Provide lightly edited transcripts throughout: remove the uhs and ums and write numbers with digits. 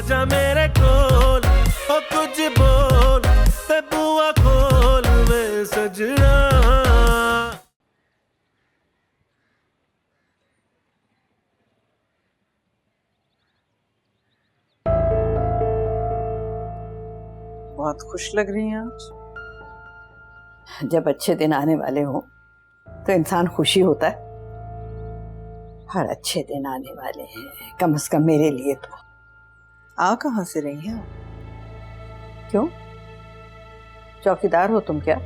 आजा मेरे कोल ओ कुछ बोल ते बुआ खोल वे सजना। बहुत खुश लग रही हैं आज। जब अच्छे दिन आने वाले हो तो इंसान खुशी होता है। हर अच्छे दिन आने वाले हैं, कम से कम मेरे लिए तो। आ कहाँ से रही हैं? क्यों, चौकीदार हो तुम क्या?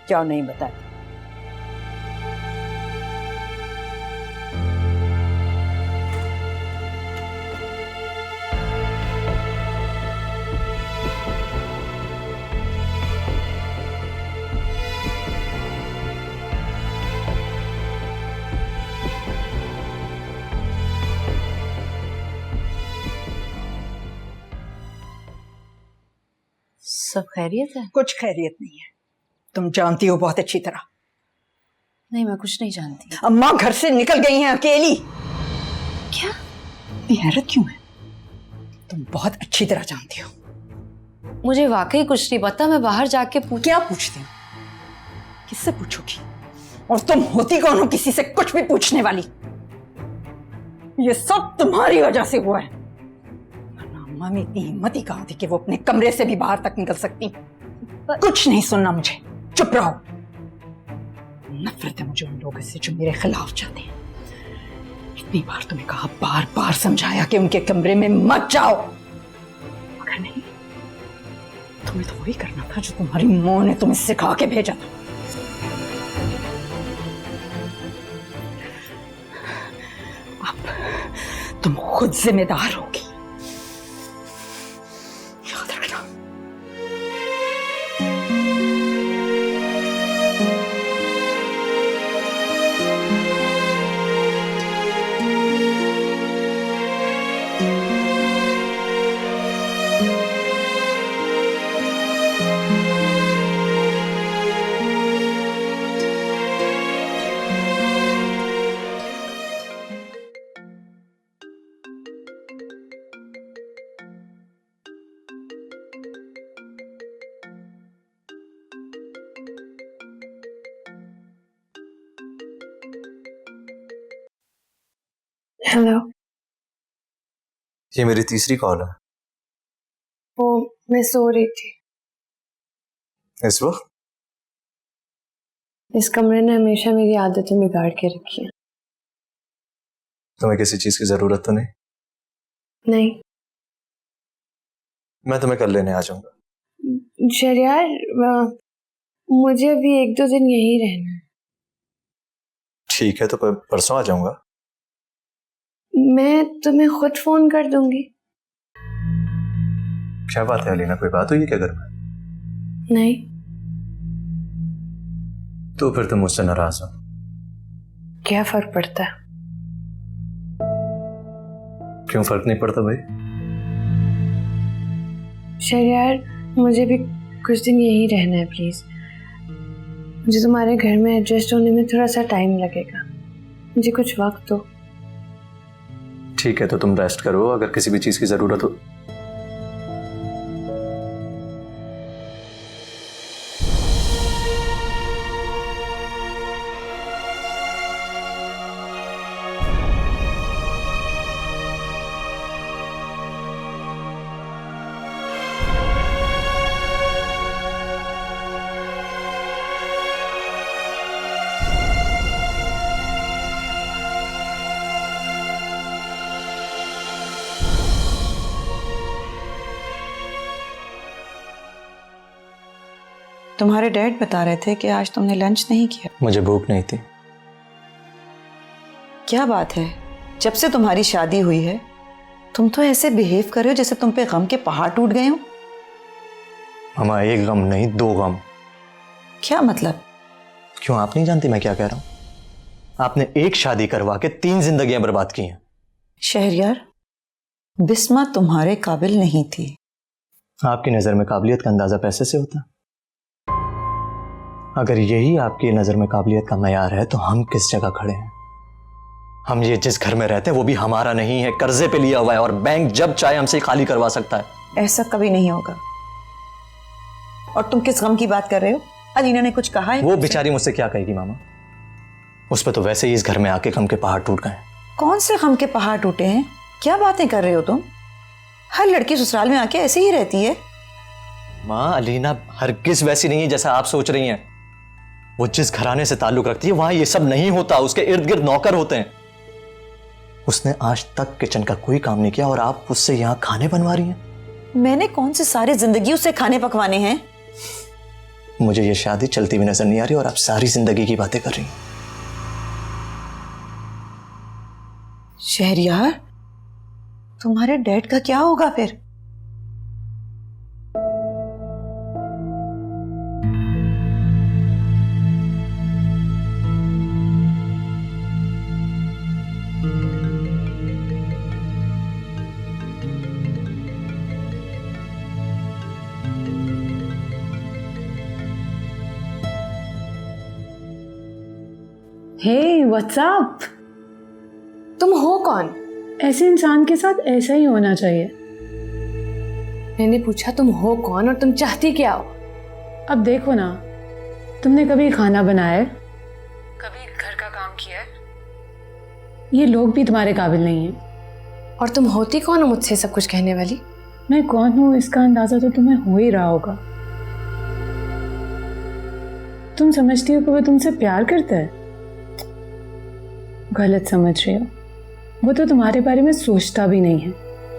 क्यों नहीं बताती? सब खैरियत है? कुछ खैरियत नहीं है, तुम जानती हो बहुत अच्छी तरह। नहीं, मैं कुछ नहीं जानती। अम्मा घर से निकल गई हैं अकेली। क्या? इतनी हैरत क्यों है? तुम बहुत अच्छी तरह जानती हो। मुझे वाकई कुछ नहीं पता, मैं बाहर जाके क्या पूछती हो? किससे पूछोगी? और तुम होती कौन हो किसी से कुछ भी पूछने वाली? ये सब तुम्हारी वजह से हुआ है। अम्मा में इतनी हिम्मत ही कहाँ थी कि वो अपने कमरे से भी बाहर तक निकल सकती। कुछ नहीं सुनना मुझे, चुप रहो। नफरत है मुझे उन लोगों से जो मेरे खिलाफ जाते हैं। इतनी बार तुम्हें कहा, बार बार समझाया कि उनके कमरे में मत जाओ, मगर नहीं। तुम्हें तो वही करना था जो तुम्हारी माँ ने तुम्हें सिखा के भेजा था। अब तुम खुद जिम्मेदार होगी, याद रखना। हेलो। ये मेरी तीसरी कॉल है। वो मैं सो रही थी। इस वक्त? इस कमरे ने हमेशा मेरी आदतें बिगाड़ के रखी है। तुम्हें किसी चीज की जरूरत तो नहीं? नहीं। मैं तुम्हें कल लेने आ जाऊंगा। शहरयार, मुझे अभी 1-2 दिन यहीं रहना है। ठीक है, तो परसों आ जाऊंगा। मैं तुम्हें खुद फोन कर दूंगी। क्या बात है अलीना, कोई बात हुई है क्या घर में? नहीं। तो फिर तुम मुझसे नाराज हो? क्या फर्क पड़ता है? क्यों फर्क नहीं पड़ता भाई? शहरयार, मुझे भी कुछ दिन यहीं रहना है प्लीज। मुझे तुम्हारे घर में एडजस्ट होने में थोड़ा सा टाइम लगेगा। मुझे कुछ वक्त दो। ठीक है, तो तुम रेस्ट करो, अगर किसी भी चीज की जरूरत हो। तुम्हारे डैड बता रहे थे कि आज तुमने लंच नहीं किया। मुझे भूख नहीं थी। क्या बात है, जब से तुम्हारी शादी हुई है तुम तो ऐसे बिहेव कर रहे हो जैसे तुम पे गम के पहाड़ टूट गए हो। मामा, एक गम नहीं 2 गम। क्या मतलब? क्यों, आप नहीं जानती मैं क्या कह रहा हूं? आपने एक शादी करवा के 3 जिंदगियां बर्बाद की हैं। शहरयार, बिस्मा तुम्हारे काबिल नहीं थी। आपकी नजर में काबिलियत का अंदाजा पैसे से होता? अगर यही आपकी नजर में काबिलियत का मयार है तो हम किस जगह खड़े हैं? हम ये जिस घर में रहते हैं वो भी हमारा नहीं है, कर्जे पे लिया हुआ है, और बैंक जब चाहे हमसे खाली करवा सकता है। ऐसा कभी नहीं होगा। और तुम किस गम की बात कर रहे हो? अलीना ने कुछ कहा है? वो बेचारी मुझसे क्या कहेगी मामा? उस पर तो वैसे ही इस घर में आके गम के पहाड़ टूट गए। कौन से गम के पहाड़ टूटे हैं? क्या बातें कर रहे हो तुम? हर लड़की ससुराल में आके ऐसे ही रहती है। माँ, अलीना हरगिज वैसी नहीं है जैसा आप सोच रही हैं। वो जिस घराने से ताल्लुक रखती है वहां ये सब नहीं होता। उसके इर्द गिर्द नौकर होते हैं। उसने आज तक किचन का कोई काम नहीं किया और आप उससे यहाँ खाने बनवा रही हैं। मैंने कौन से सारी जिंदगी उससे खाने पकवाने हैं? मुझे ये शादी चलती हुई नजर नहीं आ रही और आप सारी जिंदगी की बातें कर रही हैं। शहरयार, तुम्हारे डैड का क्या होगा फिर? Hey what's up? तुम हो कौन? ऐसे इंसान के साथ ऐसा ही होना चाहिए। मैंने पूछा तुम हो कौन और तुम चाहती क्या हो? अब देखो ना, तुमने कभी खाना बनाया है? कभी घर का काम किया है? ये लोग भी तुम्हारे काबिल नहीं हैं। और तुम होती कौन हो मुझसे सब कुछ कहने वाली? मैं कौन हूँ इसका अंदाजा तो तुम्हें हो ही रहा होगा। तुम समझती हो कि वो तुमसे प्यार करता है? गलत समझ रही हो। वो तो तुम्हारे बारे में सोचता भी नहीं है।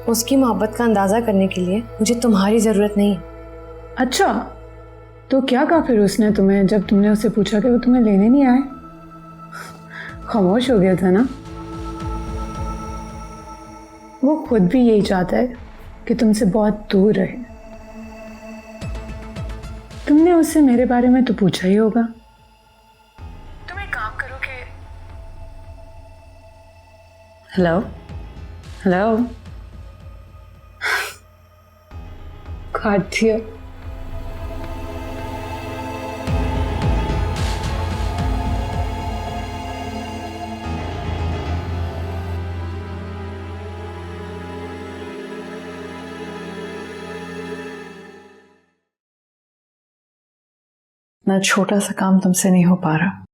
उसकी मोहब्बत का अंदाजा करने के लिए मुझे तुम्हारी जरूरत नहीं है। अच्छा, तो क्या कहा फिर उसने तुम्हें जब तुमने उससे पूछा कि वो तुम्हें लेने नहीं आए? खामोश हो गया था ना? वो खुद भी यही चाहता है कि तुमसे बहुत दूर रहे। तुमने उससे मेरे बारे में तो पूछा ही होगा। तुम एक काम करो कि हेलो हेलो काट दिया। ना छोटा सा काम तुमसे नहीं हो पा रहा।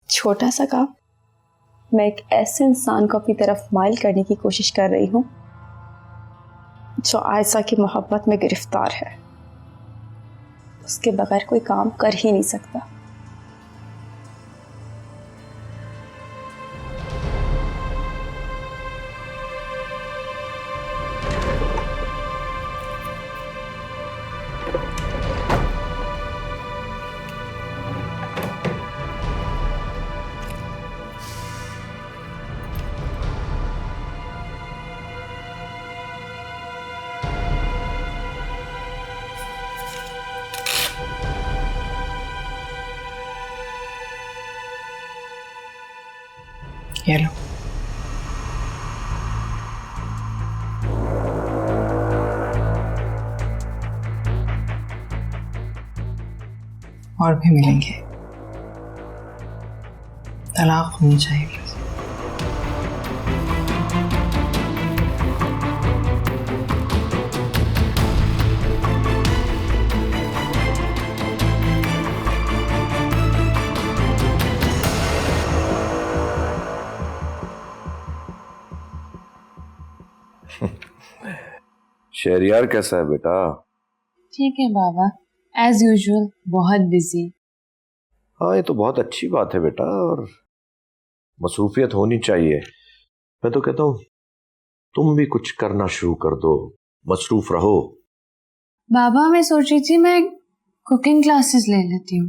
छोटा सा काम? मैं एक ऐसे इंसान को अपनी तरफ माइल करने की कोशिश कर रही हूँ जो आयशा की मोहब्बत में गिरफ्तार है। उसके बगैर कोई काम कर ही नहीं सकता। ये लो। और भी मिलेंगे। तलाक होनी चाहिए बस। शहरयार कैसा है बेटा? ठीक है बाबा, एज यूजुअल बहुत बिजी। हाँ, ये तो बहुत अच्छी बात है बेटा, और मसरूफियत होनी चाहिए। मैं तो कहता हूँ तुम भी कुछ करना शुरू कर दो, मसरूफ रहो। बाबा मैं सोच रही थी मैं कुकिंग क्लासेस ले लेती हूँ।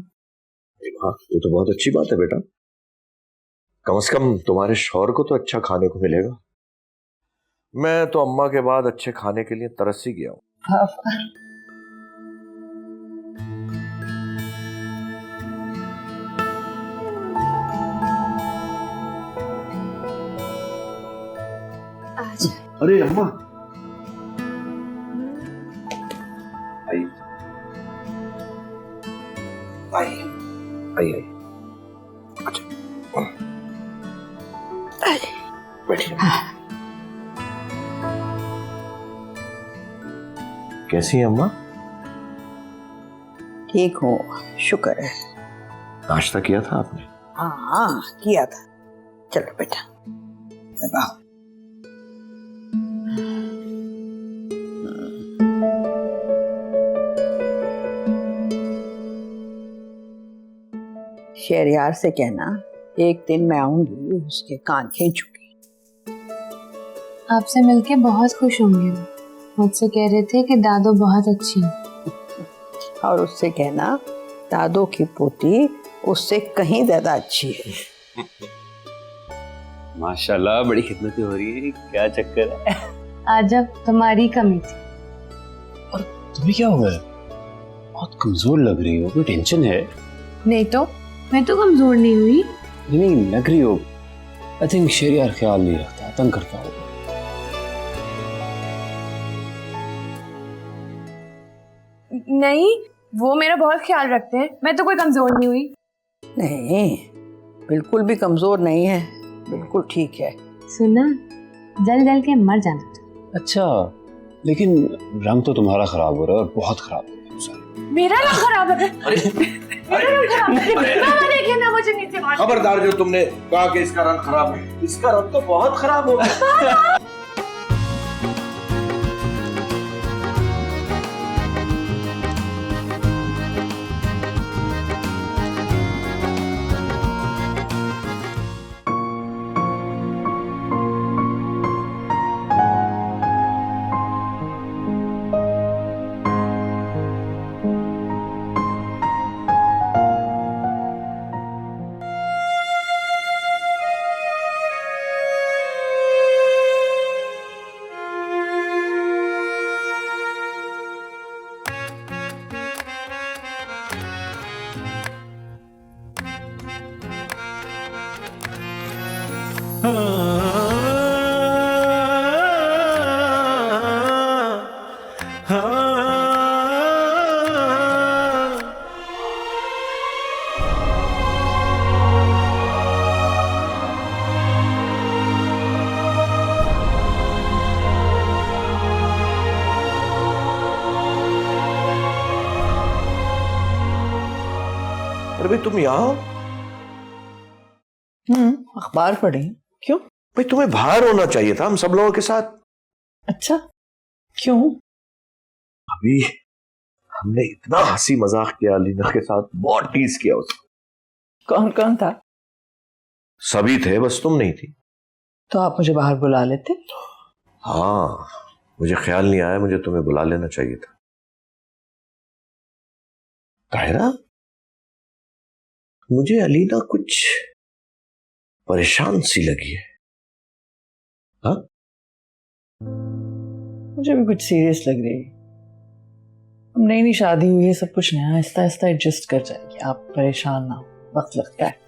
हाँ, ये तो बहुत अच्छी बात है बेटा। कम से कम तुम्हारे शौहर को तो अच्छा खाने को मिलेगा। मैं तो अम्मा के बाद अच्छे खाने के लिए तरस ही गया हूँ। अरे अम्मा, आई आई आई आई। अच्छा, बैठिए। कैसी है अम्मा? ठीक हूँ, शुक्र है। नाश्ता किया था आपने? हाँ किया था। चलो बेटा दबाओ। शहरयार से कहना एक दिन मैं आऊंगी, उसके कान खींचूंगी। आपसे मिलके बहुत खुश होंगे। मुझसे कह रहे थे कि दादो बहुत अच्छी है। और उससे कहना दादो की पोती उससे कहीं ज्यादा अच्छी है। माशाल्लाह, बड़ी खिदमतें हो रही है। क्या चक्कर है? आज अब तुम्हारी कमी थी। और तुम्हें क्या हुआ है? बहुत कमजोर लग रही हो, कोई टेंशन है? नहीं तो मैं तो कमजोर नहीं हुई। नहीं लग रही हो। आई थिंक शहरयार ख्याल नहीं रखता, तंग करता होगा। नहीं, वो मेरा बहुत ख्याल रखते हैं। मैं तो कोई कमजोर नहीं हुई। नहीं, बिल्कुल भी कमजोर नहीं है, बिल्कुल ठीक है। सुना, जल जल के मर जाना। अच्छा, लेकिन रंग तो तुम्हारा खराब हो रहा है और बहुत खराब हो रहा है। मेरा रंग खराब है? मेरा रंग खराब है? मामा देखिए ना मुझे नीचे मार। खबरदार, जो तुमने कहा कि इसका रंग खराब है, इसका रंग तो बहुत खराब हो गया। अरे भाई, तुम यहाँ हो? अखबार पढ़ी। क्यों? भाई, तुम्हें बाहर होना चाहिए था हम सब लोगों के साथ। अच्छा, क्यों? अभी हमने इतना हंसी मजाक किया अलीना के साथ, बहुत टीज किया उसको। कौन कौन था? सभी थे, बस तुम नहीं थी। तो आप मुझे बाहर बुला लेते। हाँ, मुझे ख्याल नहीं आया, मुझे तुम्हें बुला लेना चाहिए था। ताहिरा, मुझे अलीना कुछ परेशान सी लगी है। हाँ? मुझे भी कुछ सीरियस लग रही है। हम नई शादी हुई है, सब कुछ नया, आहिस्ता आहिस्ता एडजस्ट कर जाएगी। आप परेशान ना हो, वक्त लगता है।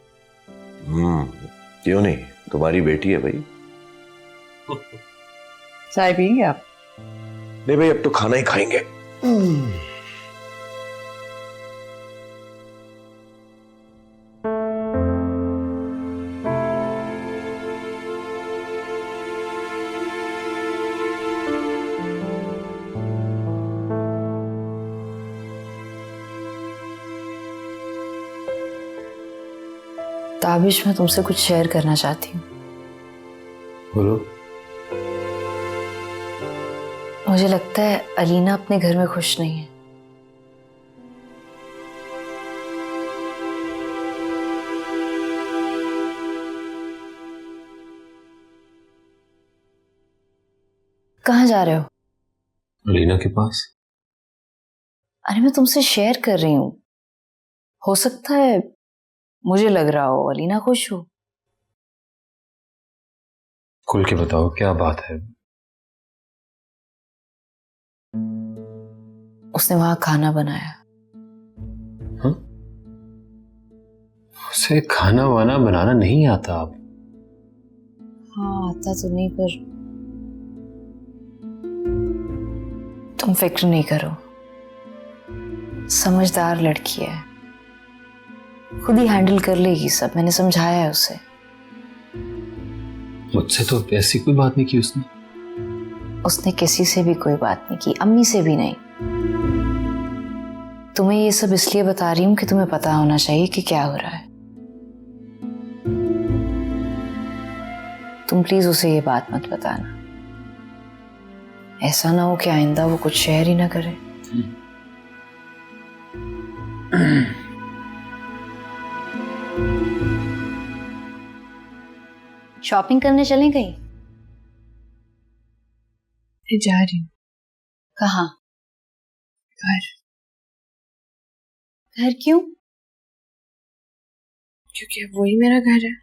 क्यों नहीं, तुम्हारी बेटी है भाई। चाय पियेंगे आप? नहीं भाई, अब तो खाना ही खाएंगे। ताबिश, मैं तुमसे कुछ शेयर करना चाहती हूँ। बोलो। मुझे लगता है अलीना अपने घर में खुश नहीं है। कहाँ जा रहे हो? अलीना के पास। अरे मैं तुमसे शेयर कर रही हूँ, हो सकता है मुझे लग रहा हो अलीना खुश हो। खुल के बताओ, क्या बात है? उसने वहां खाना बनाया। हाँ? उसे खाना वाना बनाना नहीं आता? आप? हाँ, आता तो नहीं, पर तुम फिक्र नहीं करो, समझदार लड़की है, खुद ही हैंडल कर लेगी सब। मैंने समझाया है उसे। मुझसे तो ऐसी कोई बात नहीं की उसने। उसने किसी से भी कोई बात नहीं की, अम्मी से भी नहीं। तुम्हें ये सब इसलिए बता रही हूँ कि तुम्हें पता होना चाहिए कि क्या हो रहा है। तुम प्लीज उसे ये बात मत बताना, ऐसा ना हो कि आइंदा वो कुछ शेयर ही ना करे। शॉपिंग करने चलें कहीं? जा रही हूँ। कहाँ? घर। घर क्यों? क्योंकि अब वही मेरा घर है।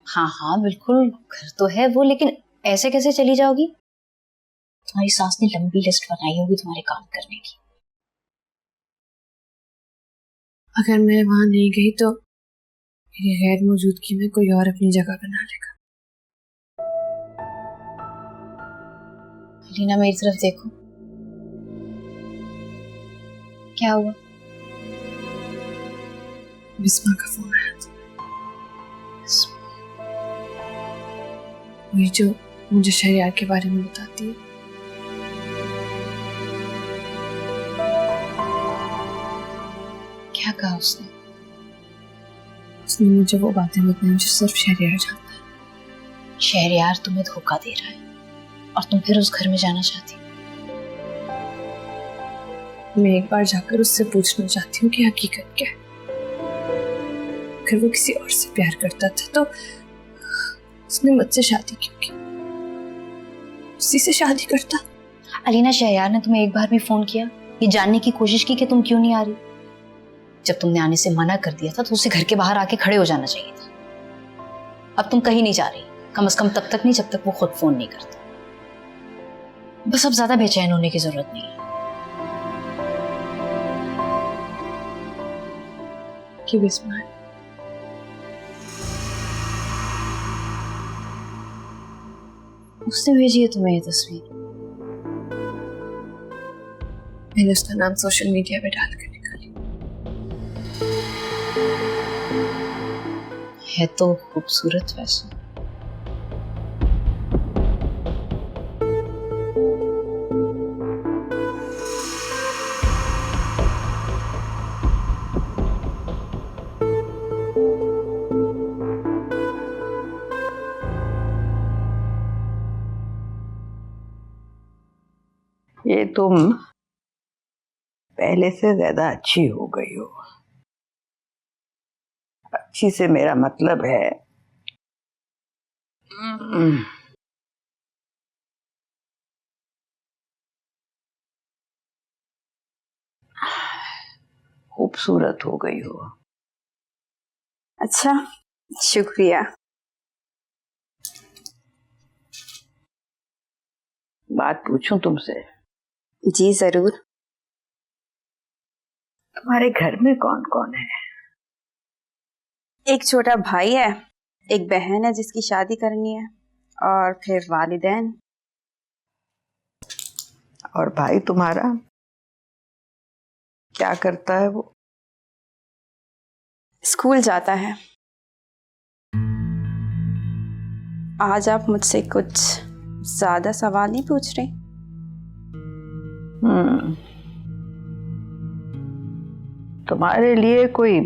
हाँ हाँ बिल्कुल घर तो है वो, लेकिन ऐसे कैसे चली जाओगी? तुम्हारी सास ने लंबी लिस्ट बनाई होगी तुम्हारे काम करने की। अगर मैं वहां नहीं गई तो मेरी गैर मौजूदगी में कोई और अपनी जगह बना लेगा। लीना मेरी तरफ देखो। क्या हुआ? बिस्मा का फोन आया था। वही जो मुझे शहरियार के बारे में बताती है। क्या कहा उसने? उसने मुझे वो बातें बताई जो सिर्फ शहरियार जानता है। शहरियार तुम्हें धोखा दे रहा है और तुम फिर उस घर में जाना चाहती हो? मैं एक बार जाकर उससे पूछना चाहती हूँ कि हकीकत क्या है। अगर वो किसी और से प्यार करता था तो उसने मुझसे शादी क्यों की? उसी से शादी करता। अलीना, शहरियार ने तुम्हें एक बार भी फोन किया, ये जानने की कोशिश की कि तुम क्यों नहीं आ रही? जब तुमने आने से मना कर दिया था तो उसे घर के बाहर आके खड़े हो जाना चाहिए था। अब तुम कहीं नहीं जा रही, कम से कम तब तक नहीं जब तक वो खुद फोन नहीं करता। बस अब ज्यादा बेचैन होने की जरूरत नहीं है। कि बिस्मा है। उसने भेजी है तुम्हें ये तस्वीर? मैंने उसका नाम सोशल मीडिया पे डालकर निकाली। है तो खूबसूरत वैसे। ये तुम पहले से ज्यादा अच्छी हो गई हो। अच्छी से मेरा मतलब है खूबसूरत हो गई हो। अच्छा, शुक्रिया। बात पूछूं तुमसे? जी जरूर। तुम्हारे घर में कौन कौन है? एक छोटा भाई है, एक बहन है जिसकी शादी करनी है, और फिर वालिदैन। और भाई तुम्हारा क्या करता है? वो स्कूल जाता है। आज आप मुझसे कुछ ज्यादा सवाल नहीं पूछ रहे? तुम्हारे लिए कोई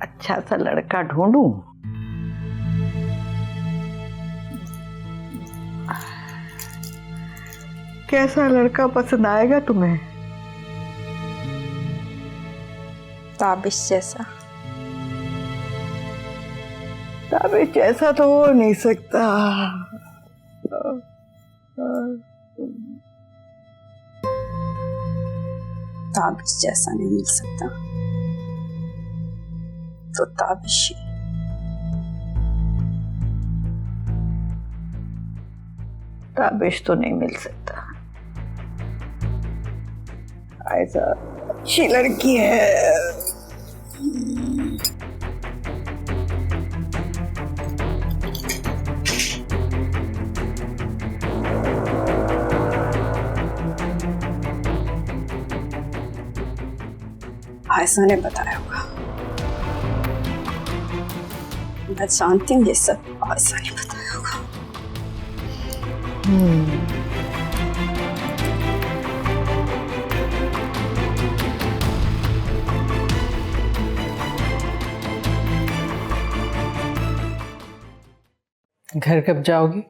अच्छा सा लड़का ढूंढूं? कैसा लड़का पसंद आएगा तुम्हें? ताबिश जैसा। ताबिश जैसा तो हो नहीं सकता। ताबिश जैसा नहीं मिल सकता तो ताबिश ही। ताबिश तो नहीं मिल सकता। ऐसा अच्छी लड़की है। आयशा ने बताया होगा। मैं जानती हूँ ये सब आयशा ने बताया होगा। घर कब जाओगी?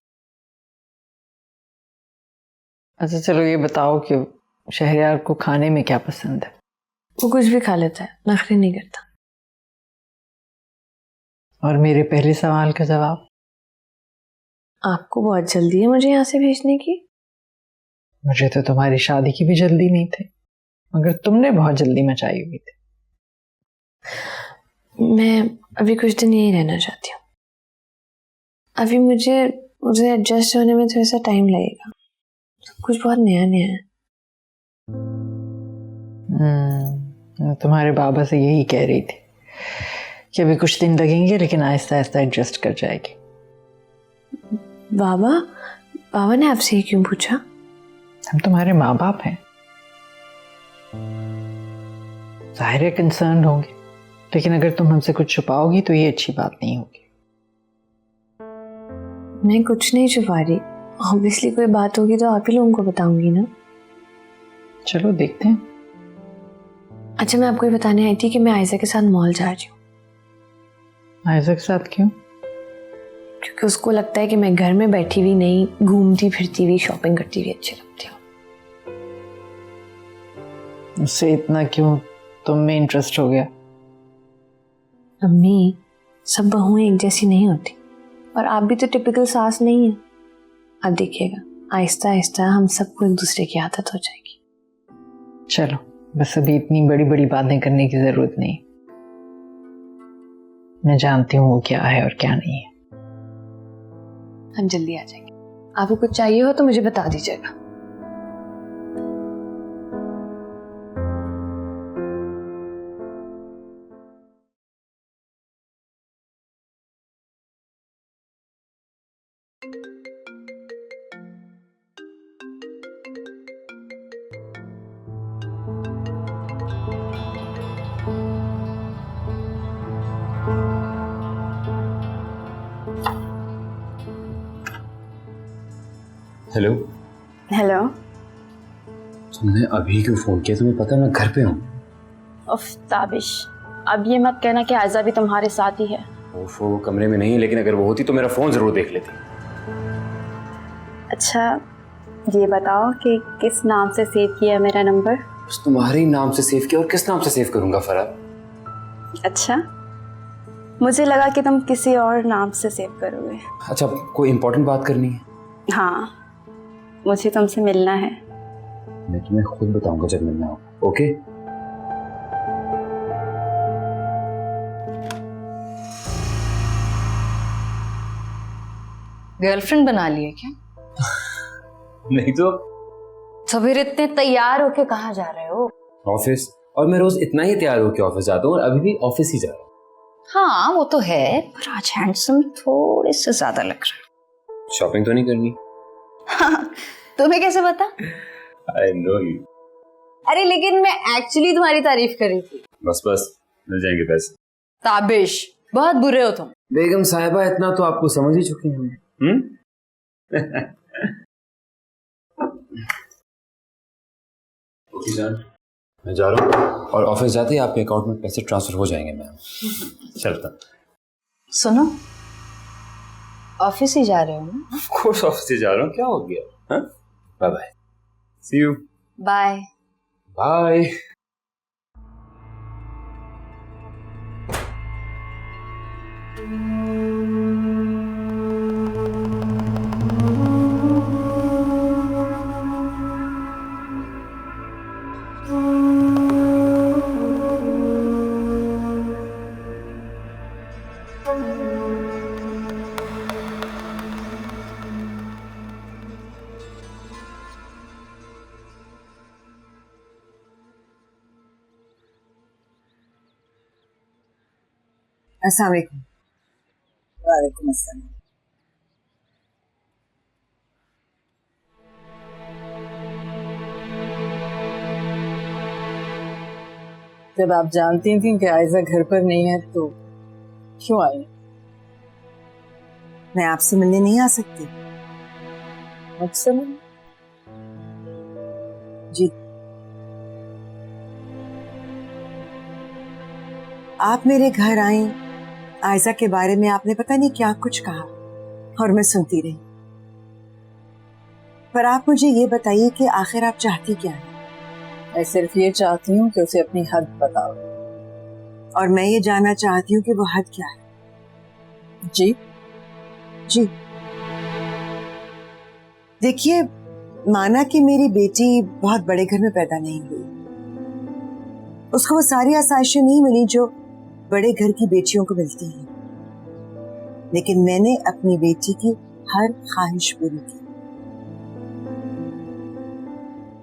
अच्छा चलो ये बताओ कि शहरयार को खाने में क्या पसंद है? वो कुछ भी खा लेता है, नखरे नहीं करता। और मेरे पहले सवाल का जवाब? आपको बहुत जल्दी है मुझे यहाँ से भेजने की। मुझे तो तुम्हारी शादी की भी जल्दी नहीं थी, मगर तुमने बहुत जल्दी मचाई हुई थी। मैं अभी कुछ दिन यहीं रहना चाहती हूँ। अभी मुझे एडजस्ट होने में थोड़ा सा टाइम लगेगा, सब कुछ बहुत नया नया है। मैं तुम्हारे बाबा से यही कह रही थी कि अभी कुछ दिन लगेंगे लेकिन आहिस्ता आहिस्ता एडजस्ट कर जाएगी। बाबा ने आपसे ये क्यों पूछा? हम तुम्हारे माँ बाप हैं, जाहिर है कंसर्न होंगे, लेकिन अगर तुम हमसे कुछ छुपाओगी तो ये अच्छी बात नहीं होगी। मैं कुछ नहीं छुपा रही, ऑब्वियसली कोई बात होगी तो आप ही लोगों को बताऊंगी ना। चलो देखते हैं। अच्छा मैं आपको ये बताने आई थी कि मैं आयशा के साथ मॉल जा रही हूँ। आयशा के साथ क्यों? क्योंकि उसको लगता है कि मैं घर में बैठी हुई नहीं, घूमती फिरती हुई शॉपिंग करती हुई अच्छी लगती हूँ। उससे इतना क्यों तुम में इंटरेस्ट हो गया? अम्मी, सब बहुएं एक जैसी नहीं होती, और आप भी तो टिपिकल सास नहीं है। आप देखिएगा आहिस्ता आहिस्ता हम सबको एक दूसरे की आदत हो जाएगी। चलो बस अभी इतनी बड़ी बड़ी बातें करने की जरूरत नहीं, मैं जानती हूँ वो क्या है और क्या नहीं है। हम जल्दी आ जाएंगे। आपको कुछ चाहिए हो तो मुझे बता दीजिएगा। हेलो। हेलो। तुमने अभी क्यों फोन किया? तुम्हें पता है मैं घर पे हूँ। उफ ताबिश, अब ये मत कहना कि आयशा भी तुम्हारे साथ ही है। वो कमरे में नहीं है, लेकिन अगर वो होती तो मेरा फोन जरूर देख लेती। अच्छा ये बताओ कि किस नाम से सेव किया मेरा नंबर? बस तुम्हारे ही नाम से सेव किया, और किस नाम से सेव करूंगा फराह? अच्छा, मुझे लगा कि तुम किसी और नाम से सेव करोगे। अच्छा कोई इंपॉर्टेंट बात करनी है? हाँ, मुझे तुमसे मिलना है। मैं तुम्हें खुद बताऊंगा जब मिलना हो। ओके? गर्लफ्रेंड बना ली है क्या? नहीं तो। फिर इतने तैयार होके कहाँ जा रहे हो? ऑफिस। और मैं रोज इतना ही तैयार होकर ऑफिस जाता हूँ, और अभी भी ऑफिस ही जा रहा हूँ। हाँ वो तो है, पर आज हैंडसम थोड़े से ज्यादा लग रहा है। शॉपिंग तो नहीं करनी? तुम्हें कैसे पता? I know you। अरे लेकिन मैं एक्चुअली तुम्हारी तारीफ कर रही थी। बस मिल जाएंगे पैसे। ताबिश, बहुत बुरे हो तुम। बेगम साहिबा इतना तो आपको समझ ही चुके हैं। ओके जान, मैं जा रहा हूँ, और ऑफिस जाते ही आपके अकाउंट में पैसे ट्रांसफर हो जाएंगे। मैम चलता। सुनो, ऑफिस ही जा रहे हो ना? ऑफ कोर्स ऑफिस ही जा रहा हूँ, क्या हो गया? हाँ, bye bye, see you. Bye bye. अस्सलाम वालेकुम। वालेकुम अस्सलाम। जब आप जानती थी कि आयशा घर पर नहीं है तो क्यों आई? मैं आपसे मिलने नहीं आ सकती? मुझसे मिल? जी। आप मेरे घर आई, आयजा के बारे में आपने पता नहीं क्या कुछ कहा और मैं सुनती रही। पर आप मुझे ये बताइए कि आखिर आप चाहती क्या हैं? मैं सिर्फ ये चाहती हूँ कि उसे अपनी हद बताओ। और मैं ये जानना चाहती हूँ कि वो हद क्या है। जी जी। देखिए, माना कि मेरी बेटी बहुत बड़े घर में पैदा नहीं हुई, उसको वो सारी आसाइशें नहीं मिली जो बड़े घर की बेटियों को मिलती हैं, लेकिन मैंने अपनी बेटी की हर ख्वाहिश पूरी की,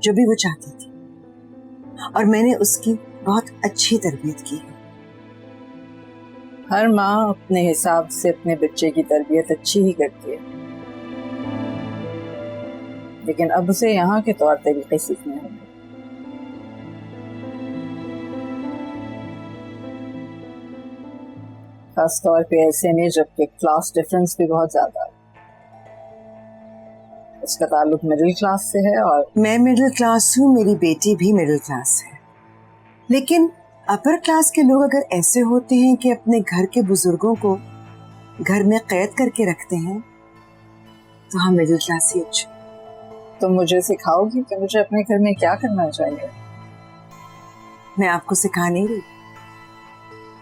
जो भी वो चाहती थी, और मैंने उसकी बहुत अच्छी तरबियत की है। हर माँ अपने हिसाब से अपने बच्चे की तरबियत अच्छी ही करती है, लेकिन अब उसे यहाँ के तौर तरीके सीखने होंगे। खास तौर पे ऐसे में जबकि क्लास डिफरेंस भी बहुत ज्यादा है। उसका ताल्लुक मिडिल क्लास से है और मैं मिडिल क्लास हूँ, मेरी बेटी भी मिडिल क्लास है, लेकिन अपर क्लास के लोग अगर ऐसे होते हैं कि अपने घर के बुजुर्गों को घर में कैद करके रखते हैं, तो हम मिडिल क्लास ही अच्छे। तुम मुझे सिखाओगी कि मुझे अपने घर में क्या करना चाहिए? मैं आपको सिखा नहीं रही,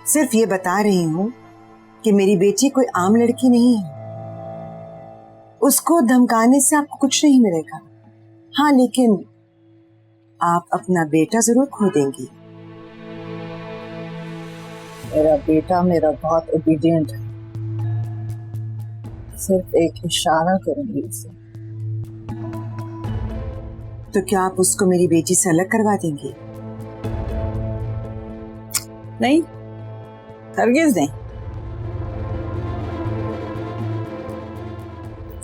सिर्फ ये बता रही हूँ कि मेरी बेटी कोई आम लड़की नहीं है। उसको धमकाने से आपको कुछ नहीं मिलेगा। हाँ, लेकिन आप अपना बेटा जरूर खो देंगी। मेरा बेटा मेरा बहुत ओबीडियंट है, सिर्फ एक इशारा करूंगी उसे। तो क्या आप उसको मेरी बेटी से अलग करवा देंगी? नहीं, हरगिज़ नहीं।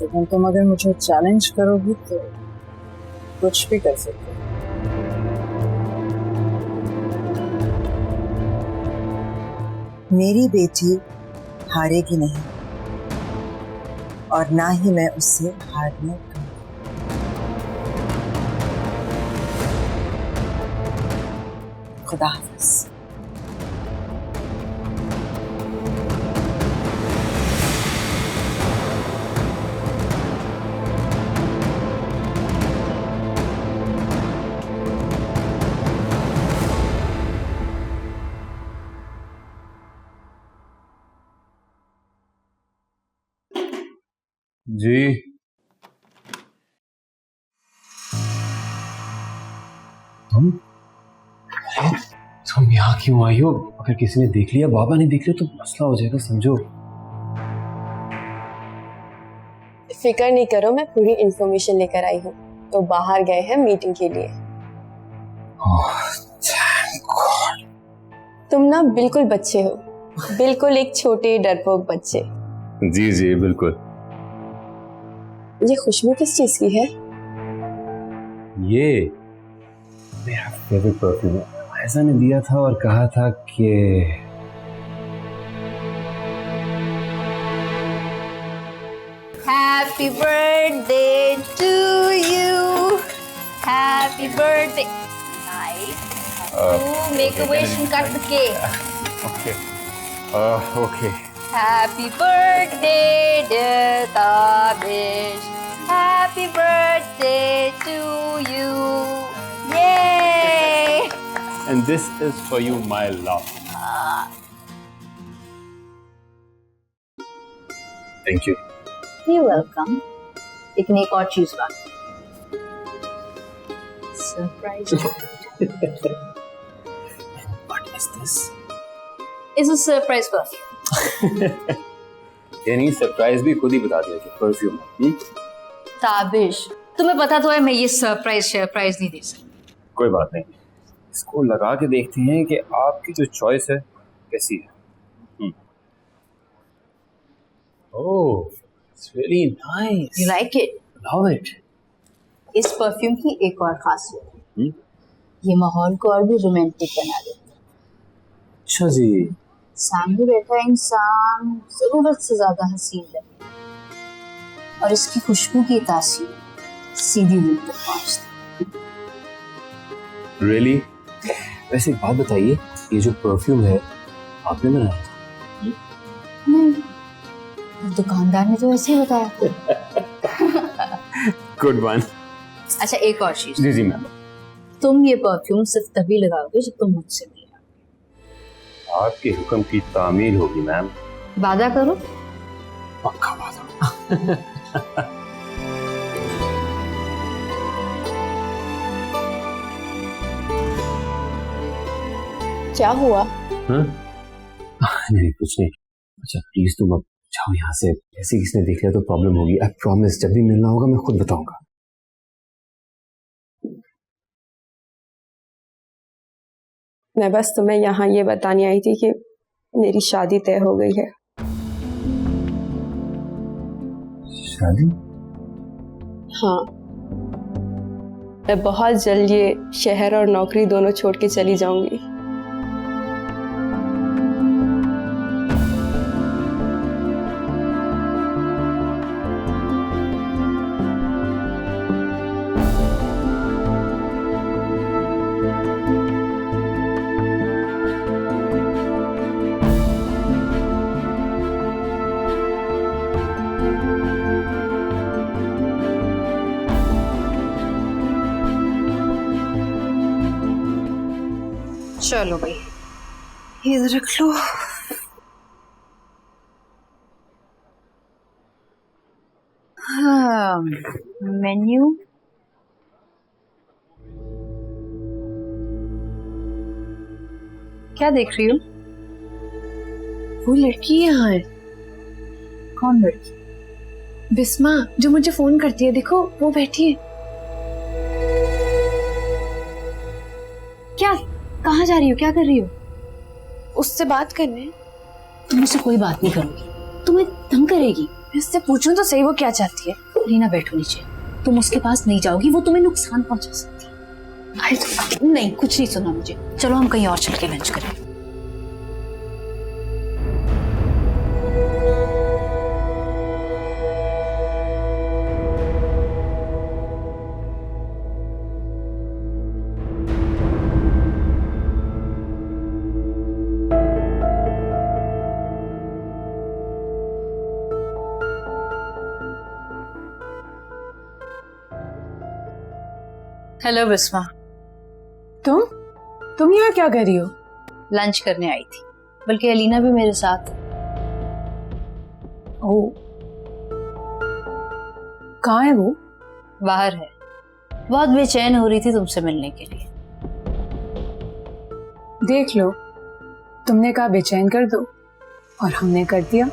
लेकिन तुम अगर मुझे चैलेंज करोगी तो कुछ भी कर सकते हो। मेरी बेटी हारेगी नहीं, और ना ही मैं उससे हारने दूंगी। खुदा हाफिज। जी तुम यहाँ क्यों आई हो? अगर किसी ने देख लिया, बाबा ने देख लिया तो मसला हो जाएगा, समझो। फिक्र नहीं करो, मैं पूरी इंफॉर्मेशन लेकर आई हूँ। तो बाहर गए हैं मीटिंग के लिए। Thank God. तुम ना बिल्कुल बच्चे हो, बिल्कुल एक छोटे डरपोक बच्चे। जी जी बिल्कुल। ये खुशबू किस चीज की है? ये मेरा फेवरेट परफ्यूम है, ऐसा ने दिया था और कहा था कि happy birthday to you, happy birthday. Nice, make a wish and cut the cake. Okay okay. Happy birthday dear Tabish, happy birthday to you, yay! And this is for you, my love. Thank you. You're welcome. लेकिन एक और चीज बाकी, surprise. What is this? It's a surprise perfume. ये नहीं, surprise भी खुद ही बता दिया कि परफ्यूम है। ताबिश, तुम्हें पता तो है मैं ये सरप्राइज नहीं दे सकती। कोई बात नहीं, इसको लगा के देखते हैं कि आपकी जो चॉइस है कैसी है। Oh, it's really nice. You like it? Love it. इस परफ्यूम की एक और खासियत है, ये माहौल को और भी रोमांटिक बना देता है। अच्छा जी। सामने बैठा इंसान जरूरत से ज्यादा हसीन लगे, और इसकी खुशबू की तासीर सीधी दिल तक पहुंचती। रियली? वैसे एक बात बताइए, ये जो परफ्यूम है आपने बनाया था? नहीं, दुकानदार ने तो ऐसे ही बताया। Good one. अच्छा एक और चीज, जी जी मैम। तुम ये परफ्यूम सिर्फ तभी लगाओगे जब तुम मुझसे मिलोगे। आपके हुक्म की तामील होगी मैम। वादा करो। पक्का वादा। क्या हुआ? नहीं कुछ नहीं। अच्छा प्लीज तुम अब जाओ यहाँ से, ऐसे किसने देख लिया तो प्रॉब्लम होगी। आई प्रॉमिस जब भी मिलना होगा मैं खुद बताऊंगा। मैं बस तुम्हें यहाँ ये बताने आई थी कि मेरी शादी तय हो गई है। शादी? हाँ, मैं बहुत जल्द ये शहर और नौकरी दोनों छोड़ के चली जाऊंगी। चलो भाई, इधर रख लो। हाँ, मेन्यू क्या देख रही हो? वो लड़की यहाँ है। कौन लड़की? बिस्मा, जो मुझे फोन करती है, देखो वो बैठी है। क्या? कहाँ जा रही हो? क्या कर रही हो? उससे बात करने। तुम मुझसे कोई बात नहीं करोगी, तुम्हें तंग करेगी। मैं उससे पूछूं तो सही वो क्या चाहती है। रीना बैठो नीचे, तुम उसके पास नहीं जाओगी, वो तुम्हें नुकसान पहुंचा सकती है। नहीं, कुछ नहीं सुना मुझे। चलो हम कहीं और चल के लंच करें। हेलो बिस्मा। तुम यहाँ क्या कर रही हो? लंच करने आई थी, बल्कि अलीना भी मेरे साथ। ओह, कहाँ है वो? बाहर है, बहुत बेचैन हो रही थी तुमसे मिलने के लिए। देख लो, तुमने कहा बेचैन कर दो और हमने कर दिया।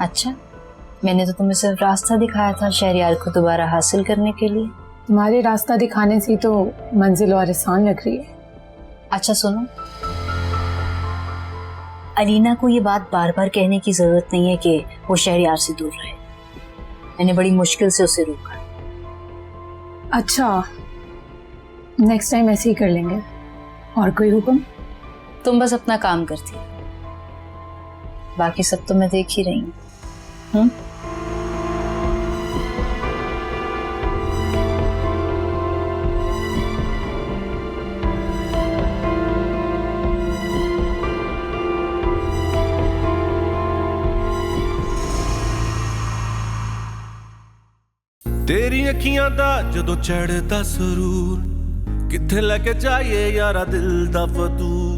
अच्छा, मैंने तो तुम्हें सिर्फ रास्ता दिखाया था शहरयार को दोबारा हासिल करने के लिए। तुम्हारे रास्ता दिखाने से तो मंजिल और आसान लग रही है। अच्छा सुनो, अलीना को ये बात बार बार कहने की जरूरत नहीं है कि वो शहरयार से दूर रहे। मैंने बड़ी मुश्किल से उसे रोका। अच्छा, नेक्स्ट टाइम ऐसे ही कर लेंगे। और कोई हुक्म? तुम बस अपना काम करती, बाकी सब तो मैं देख ही रही हूँ। तेरी अखियां दा जदों चढ़दा सुरूर, किथे लेके जाइए यारा दिल दा फतूर।